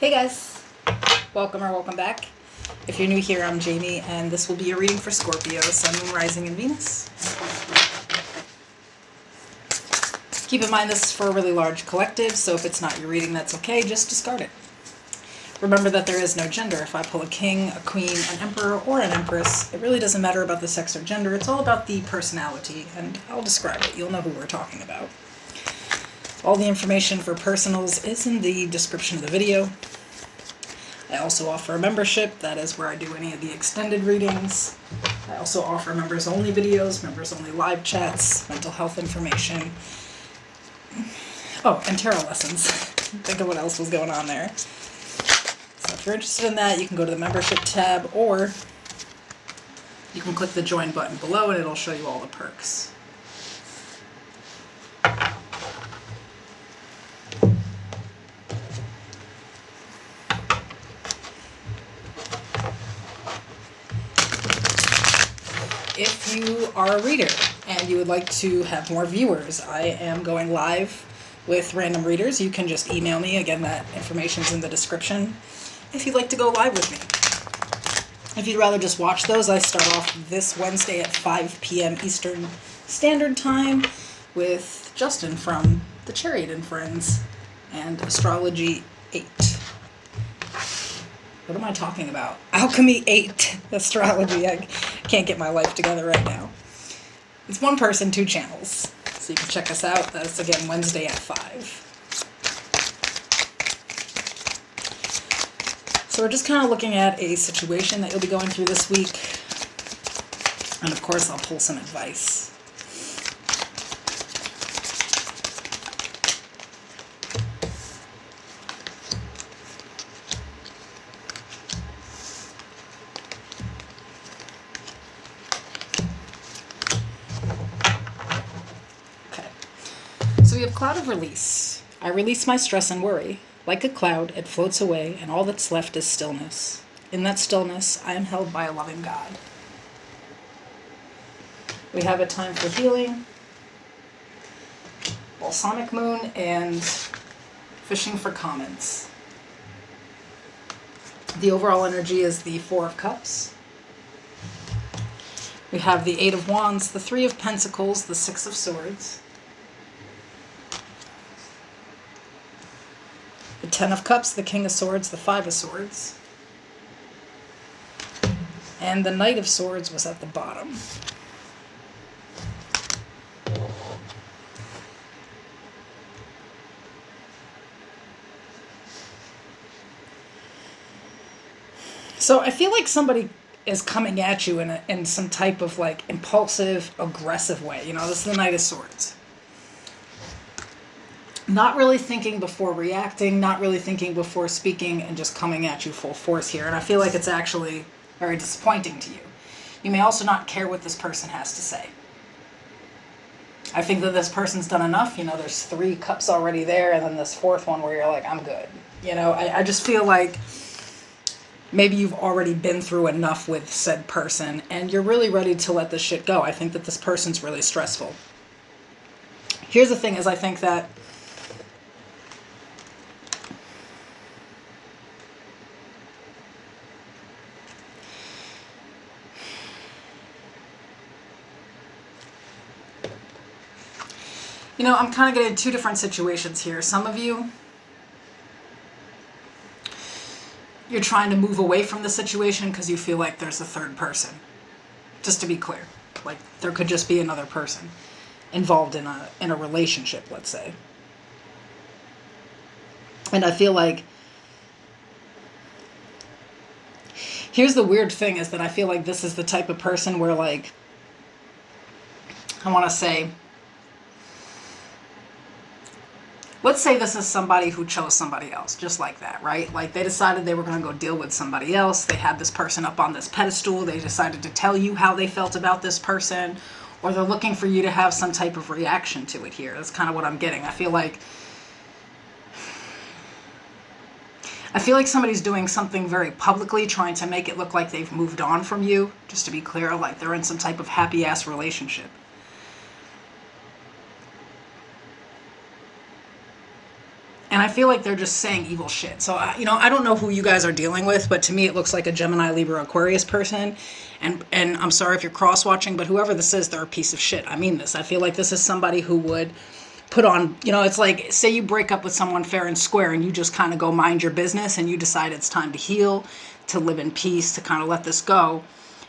Hey guys, welcome or welcome back. If you're new here, I'm Jamie, and this will be a reading for Scorpio, Sun, Moon, Rising, and Venus. Keep in mind this is for a really large collective, so if it's not your reading, that's okay, just discard it. Remember that there is no gender. If I pull a king, a queen, an emperor, or an empress, it really doesn't matter about the sex or gender, it's all about the personality, and I'll describe it. You'll know who we're talking about. All the information for personals is in the description of the video. I also offer a membership. That is where I do any of the extended readings. I also offer members-only videos, members-only live chats, mental health information. Oh, and tarot lessons. Think of what else was going on there. So if you're interested in that, you can go to the membership tab, or you can click the join button below and it'll show you all the perks. If you are a reader and you would like to have more viewers, I am going live with random readers. You can just email me. Again, that information's in the description if you'd like to go live with me. If you'd rather just watch those, I start off this Wednesday at 5 p.m. Eastern Standard Time with Justin from The Chariot and Friends and Astrology 8. What am I talking about? Alchemy 8 Astrology. I can't get my life together right now. It's one person, two channels. So you can check us out. That's again Wednesday at 5. So we're just kind of looking at a situation that you'll be going through this week. And of course I'll pull some advice. So we have cloud of release. I release my stress and worry. Like a cloud, it floats away, and all that's left is stillness. In that stillness, I am held by a loving God. We have a time for healing, balsamic moon, and fishing for commons. The overall energy is the Four of Cups. We have the Eight of Wands, the Three of Pentacles, the Six of Swords, the Ten of Cups, the King of Swords, the Five of Swords, and the Knight of Swords was at the bottom. So I feel like somebody is coming at you in some type of like impulsive, aggressive way. You know, this is the Knight of Swords. Not really thinking before reacting, not really thinking before speaking, and just coming at you full force here. And I feel like it's actually very disappointing to you. You may also not care what this person has to say. I think that this person's done enough. You know, there's 3 cups already there, and then this 4th one where you're like, I'm good. You know, I just feel like maybe you've already been through enough with said person, and you're really ready to let this shit go. I think that this person's really stressful. Here's the thing is, I think that you know, I'm kind of getting 2 different situations here. Some of you, you're trying to move away from the situation because you feel like there's a third person. Just to be clear. Like, there could just be another person involved in a relationship, let's say. And I feel like, here's the weird thing is that I feel like this is the type of person where, like, I want to say, let's say this is somebody who chose somebody else, just like that, right? Like, they decided they were going to go deal with somebody else. They had this person up on this pedestal. They decided to tell you how they felt about this person, or they're looking for you to have some type of reaction to it here. That's kind of what I'm getting. I feel like somebody's doing something very publicly, trying to make it look like they've moved on from you, just to be clear, like they're in some type of happy-ass relationship. And I feel like they're just saying evil shit. So, I don't know who you guys are dealing with, but to me it looks like a Gemini, Libra, Aquarius person. And I'm sorry if you're cross-watching, but whoever this is, they're a piece of shit. I mean this. I feel like this is somebody who would put on, it's like, say you break up with someone fair and square and you just kind of go mind your business and you decide it's time to heal, to live in peace, to kind of let this go.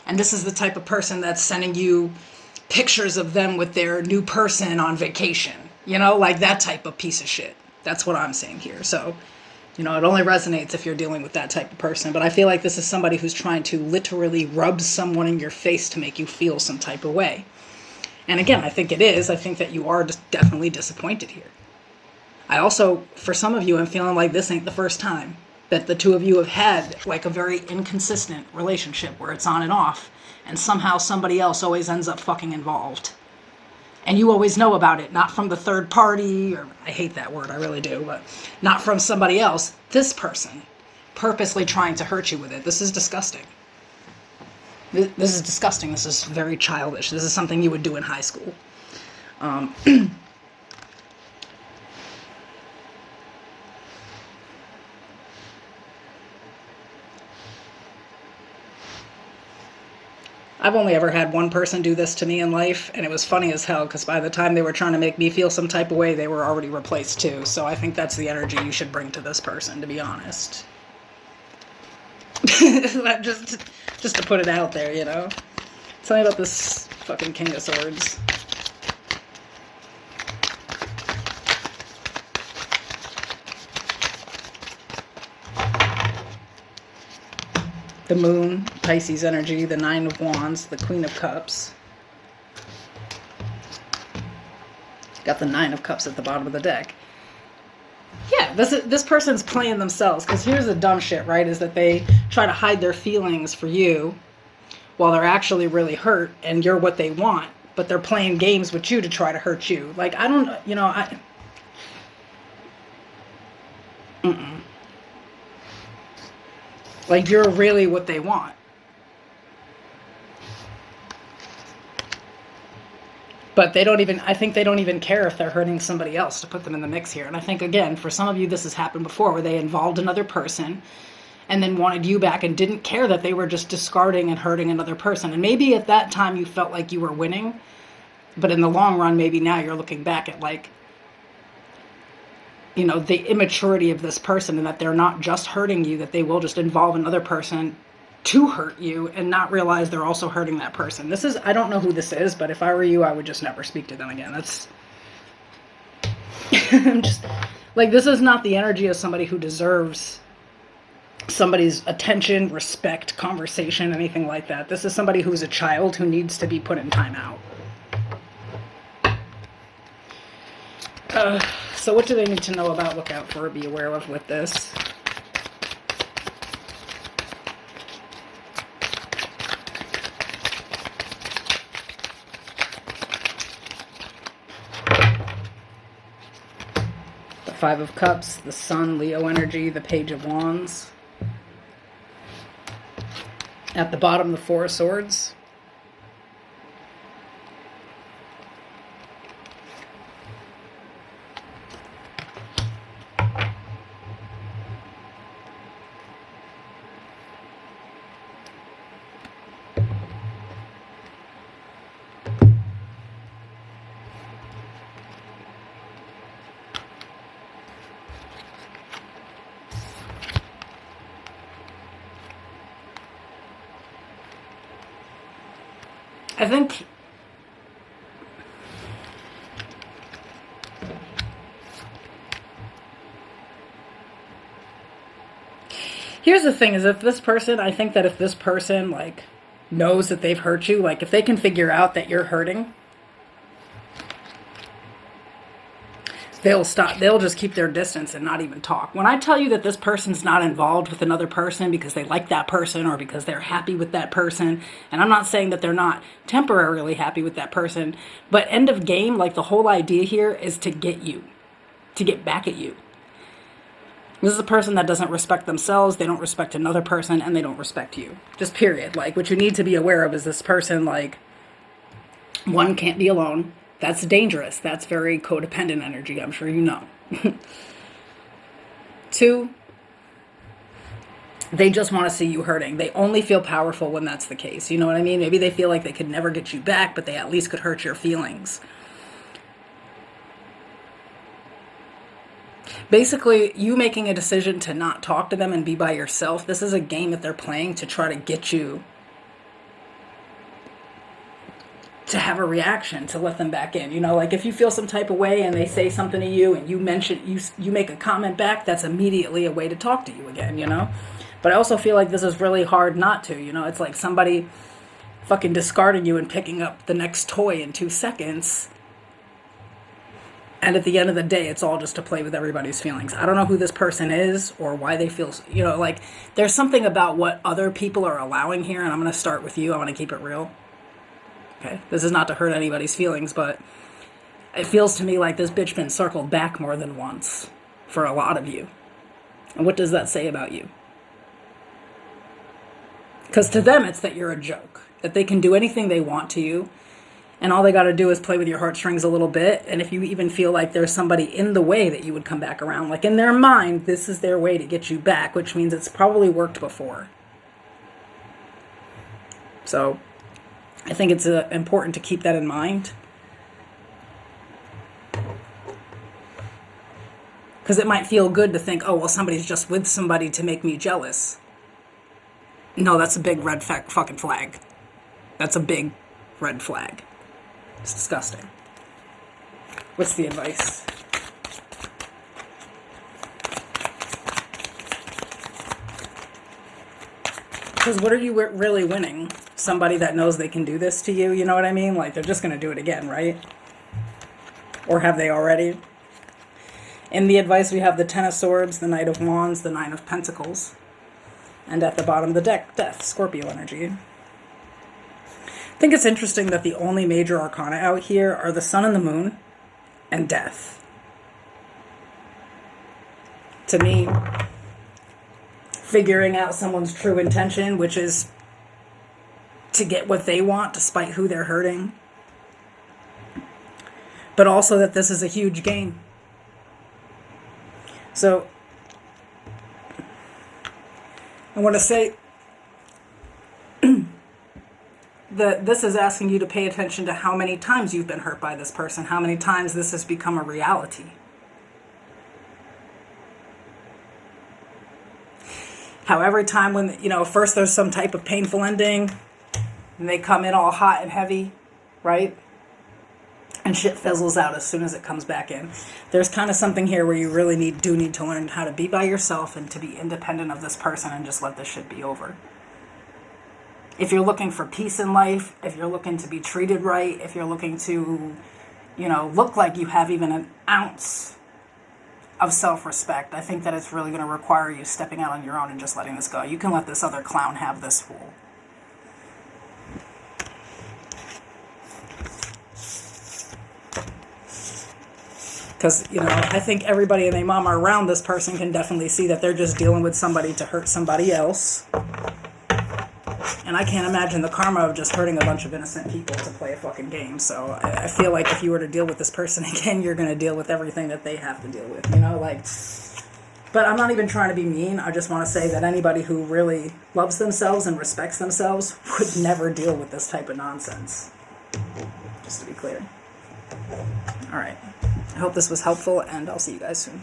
And this is the type of person that's sending you pictures of them with their new person on vacation. Like that type of piece of shit. That's what I'm saying here. So, it only resonates if you're dealing with that type of person. But I feel like this is somebody who's trying to literally rub someone in your face to make you feel some type of way. And again, I think it is. I think that you are just definitely disappointed here. I also, for some of you, I'm feeling like this ain't the first time that the two of you have had like a very inconsistent relationship where it's on and off. And somehow somebody else always ends up fucking involved. And you always know about it, not from the third party, or I hate that word, I really do, but not from somebody else. This person purposely trying to hurt you with it. This is disgusting. This is disgusting. This is very childish. This is something you would do in high school. I've only ever had one person do this to me in life, and it was funny as hell, because by the time they were trying to make me feel some type of way, they were already replaced too. So I think that's the energy you should bring to this person, to be honest. just to put it out there, Tell me about this fucking King of Swords. The Moon, Pisces energy, the Nine of Wands, the Queen of Cups. Got the Nine of Cups at the bottom of the deck. Yeah, this person's playing themselves, because here's the dumb shit, right, is that they try to hide their feelings for you while they're actually really hurt, and you're what they want, but they're playing games with you to try to hurt you. Like, I don't, Like, you're really what they want. But I think they don't even care if they're hurting somebody else to put them in the mix here. And I think, again, for some of you, this has happened before, where they involved another person and then wanted you back and didn't care that they were just discarding and hurting another person. And maybe at that time you felt like you were winning, but in the long run, maybe now you're looking back at, like, the immaturity of this person, and that they're not just hurting you, that they will just involve another person to hurt you and not realize they're also hurting that person. I don't know who this is, but if I were you, I would just never speak to them again. That's, I'm just, like, this is not the energy of somebody who deserves somebody's attention, respect, conversation, anything like that. This is somebody who's a child who needs to be put in timeout. So what do they need to know about, look out for, be aware of with this? The Five of Cups, the Sun, Leo energy, the Page of Wands. At the bottom, the Four of Swords. I think here's the thing, is if this person, I think that if this person, like, knows that they've hurt you, like, if they can figure out that you're hurting, they'll stop. They'll just keep their distance and not even talk. When I tell you that this person's not involved with another person because they like that person or because they're happy with that person, and I'm not saying that they're not temporarily happy with that person, but end of game, like, the whole idea here is to get you, to get back at you. This is a person that doesn't respect themselves, they don't respect another person, and they don't respect you. Just period. Like, what you need to be aware of is this person, like, one, can't be alone. That's dangerous. That's very codependent energy, I'm sure you know. 2, they just want to see you hurting. They only feel powerful when that's the case. You know what I mean? Maybe they feel like they could never get you back, but they at least could hurt your feelings. Basically, you making a decision to not talk to them and be by yourself, this is a game that they're playing to try to get you to have a reaction, to let them back in. You know, like if you feel some type of way and they say something to you and you mention, you make a comment back, that's immediately a way to talk to you again, you know? But I also feel like this is really hard not to, you know? It's like somebody fucking discarding you and picking up the next toy in 2 seconds. And at the end of the day, it's all just to play with everybody's feelings. I don't know who this person is or why they feel, you know, like there's something about what other people are allowing here. And I'm going to start with you. I want to keep it real. Okay. This is not to hurt anybody's feelings, but it feels to me like this bitch been circled back more than once for a lot of you. And what does that say about you? Because to them, it's that you're a joke, that they can do anything they want to you. And all they got to do is play with your heartstrings a little bit. And if you even feel like there's somebody in the way that you would come back around, like in their mind, this is their way to get you back, which means it's probably worked before. So I think it's important to keep that in mind. Because it might feel good to think, oh, well, somebody's just with somebody to make me jealous. No, that's a big red fucking flag. That's a big red flag. It's disgusting. What's the advice? Because what are you really winning? Somebody that knows they can do this to you, you know what I mean? Like, they're just going to do it again, right? Or have they already? In the advice, we have the Ten of Swords, the Knight of Wands, the Nine of Pentacles. And at the bottom of the deck, Death, Scorpio energy. I think it's interesting that the only major arcana out here are the Sun and the Moon and Death. To me, figuring out someone's true intention, which is to get what they want despite who they're hurting. But also that this is a huge game. So, I want to say that this is asking you to pay attention to how many times you've been hurt by this person, how many times this has become a reality. How every time when, you know, first there's some type of painful ending, and they come in all hot and heavy, right? And shit fizzles out as soon as it comes back in. There's kind of something here where you really do need to learn how to be by yourself and to be independent of this person and just let this shit be over. If you're looking for peace in life, if you're looking to be treated right, if you're looking to, you know, look like you have even an ounce of self-respect, I think that it's really going to require you stepping out on your own and just letting this go. You can let this other clown have this fool. Because, you know, I think everybody and their mama around this person can definitely see that they're just dealing with somebody to hurt somebody else. And I can't imagine the karma of just hurting a bunch of innocent people to play a fucking game. So I feel like if you were to deal with this person again, you're going to deal with everything that they have to deal with, you know, like. But I'm not even trying to be mean. I just want to say that anybody who really loves themselves and respects themselves would never deal with this type of nonsense. Just to be clear. All right. I hope this was helpful, and I'll see you guys soon.